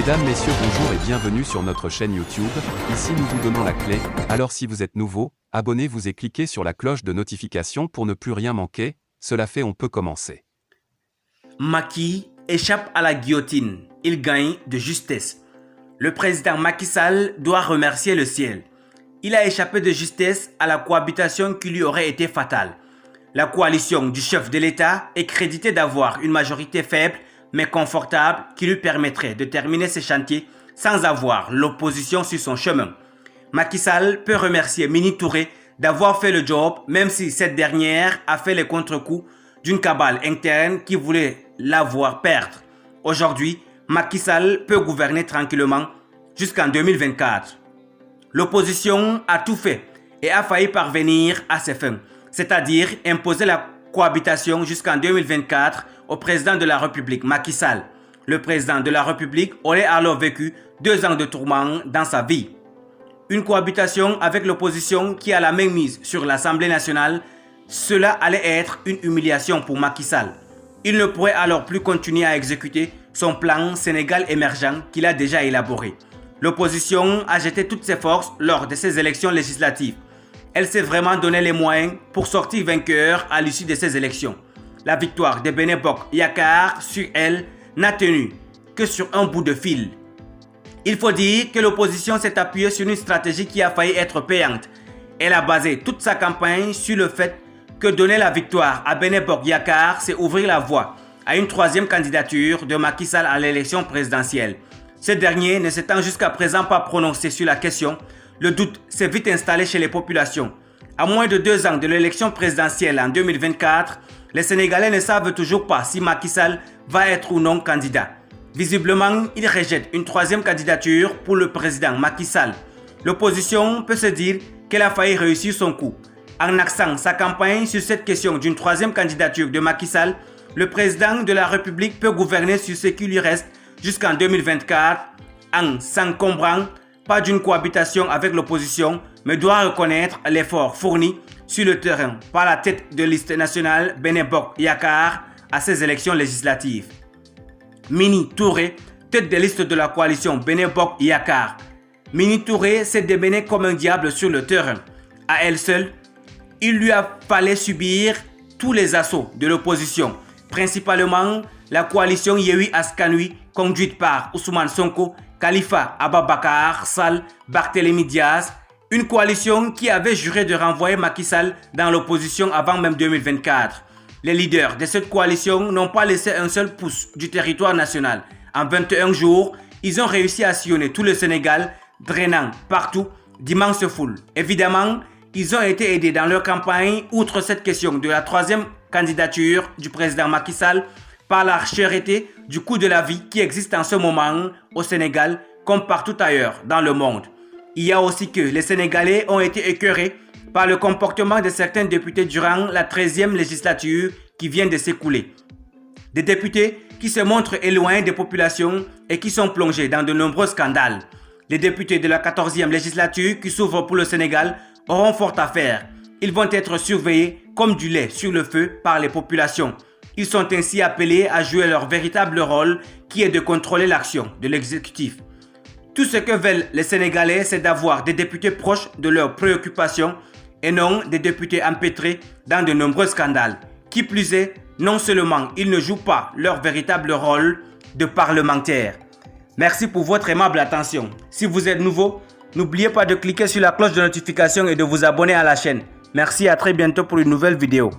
Mesdames, Messieurs, bonjour et bienvenue sur notre chaîne YouTube. Ici nous vous donnons la clé, alors si vous êtes nouveau, abonnez-vous et cliquez sur la cloche de notification pour ne plus rien manquer. Cela fait, on peut commencer. Macky échappe à la guillotine. Il gagne de justesse. Le président Macky Sall doit remercier le ciel. Il a échappé de justesse à la cohabitation qui lui aurait été fatale. La coalition du chef de l'État est créditée d'avoir une majorité faible mais confortable qui lui permettrait de terminer ses chantiers sans avoir l'opposition sur son chemin. Macky Sall peut remercier Mimi Touré d'avoir fait le job même si cette dernière a fait les contre-coups d'une cabale interne qui voulait la voir perdre. Aujourd'hui, Macky Sall peut gouverner tranquillement jusqu'en 2024. L'opposition a tout fait et a failli parvenir à ses fins, c'est-à-dire imposer la cohabitation jusqu'en 2024 au président de la République, Macky Sall. Le président de la République aurait alors vécu 2 ans de tourments dans sa vie. Une cohabitation avec l'opposition qui a la main mise sur l'Assemblée nationale, cela allait être une humiliation pour Macky Sall. Il ne pourrait alors plus continuer à exécuter son plan Sénégal émergent qu'il a déjà élaboré. L'opposition a jeté toutes ses forces lors de ces élections législatives. Elle s'est vraiment donné les moyens pour sortir vainqueur à l'issue de ces élections. La victoire de Benno Bokk Yakaar sur elle n'a tenu que sur un bout de fil. Il faut dire que l'opposition s'est appuyée sur une stratégie qui a failli être payante. Elle a basé toute sa campagne sur le fait que donner la victoire à Benno Bokk Yakaar, c'est ouvrir la voie à une 3e candidature de Macky Sall à l'élection présidentielle. Ce dernier ne s'étant jusqu'à présent pas prononcé sur la question, le doute s'est vite installé chez les populations. À moins de 2 ans de l'élection présidentielle en 2024, les Sénégalais ne savent toujours pas si Macky Sall va être ou non candidat. Visiblement, il rejette une 3e candidature pour le président Macky Sall. L'opposition peut se dire qu'elle a failli réussir son coup. En axant sa campagne sur cette question d'une 3e candidature de Macky Sall, le président de la République peut gouverner sur ce qui lui reste jusqu'en 2024 en s'encombrant pas d'une cohabitation avec l'opposition, mais doit reconnaître l'effort fourni sur le terrain par la tête de liste nationale Benno Bokk Yakaar à ces élections législatives. Mimi Touré, tête de liste de la coalition Benno Bokk Yakaar. Mimi Touré s'est démenée comme un diable sur le terrain. À elle seule, il lui a fallu subir tous les assauts de l'opposition, principalement la coalition Yewwi Askan Wi conduite par Ousmane Sonko, Khalifa Ababacar Sall, Barthélémy Diaz, une coalition qui avait juré de renvoyer Macky Sall dans l'opposition avant même 2024. Les leaders de cette coalition n'ont pas laissé un seul pouce du territoire national. En 21 jours, ils ont réussi à sillonner tout le Sénégal, drainant partout d'immenses foules. Évidemment, ils ont été aidés dans leur campagne, outre cette question de la 3e candidature du président Macky Sall, par la cherté du coût de la vie qui existe en ce moment au Sénégal comme partout ailleurs dans le monde. Il y a aussi que les Sénégalais ont été écœurés par le comportement de certains députés durant la 13e législature qui vient de s'écouler. Des députés qui se montrent éloignés des populations et qui sont plongés dans de nombreux scandales. Les députés de la 14e législature qui s'ouvrent pour le Sénégal auront fort à faire. Ils vont être surveillés comme du lait sur le feu par les populations. Ils sont ainsi appelés à jouer leur véritable rôle qui est de contrôler l'action de l'exécutif. Tout ce que veulent les Sénégalais, c'est d'avoir des députés proches de leurs préoccupations et non des députés empêtrés dans de nombreux scandales. Qui plus est, non seulement ils ne jouent pas leur véritable rôle de parlementaires. Merci pour votre aimable attention. Si vous êtes nouveau, n'oubliez pas de cliquer sur la cloche de notification et de vous abonner à la chaîne. Merci, à très bientôt pour une nouvelle vidéo.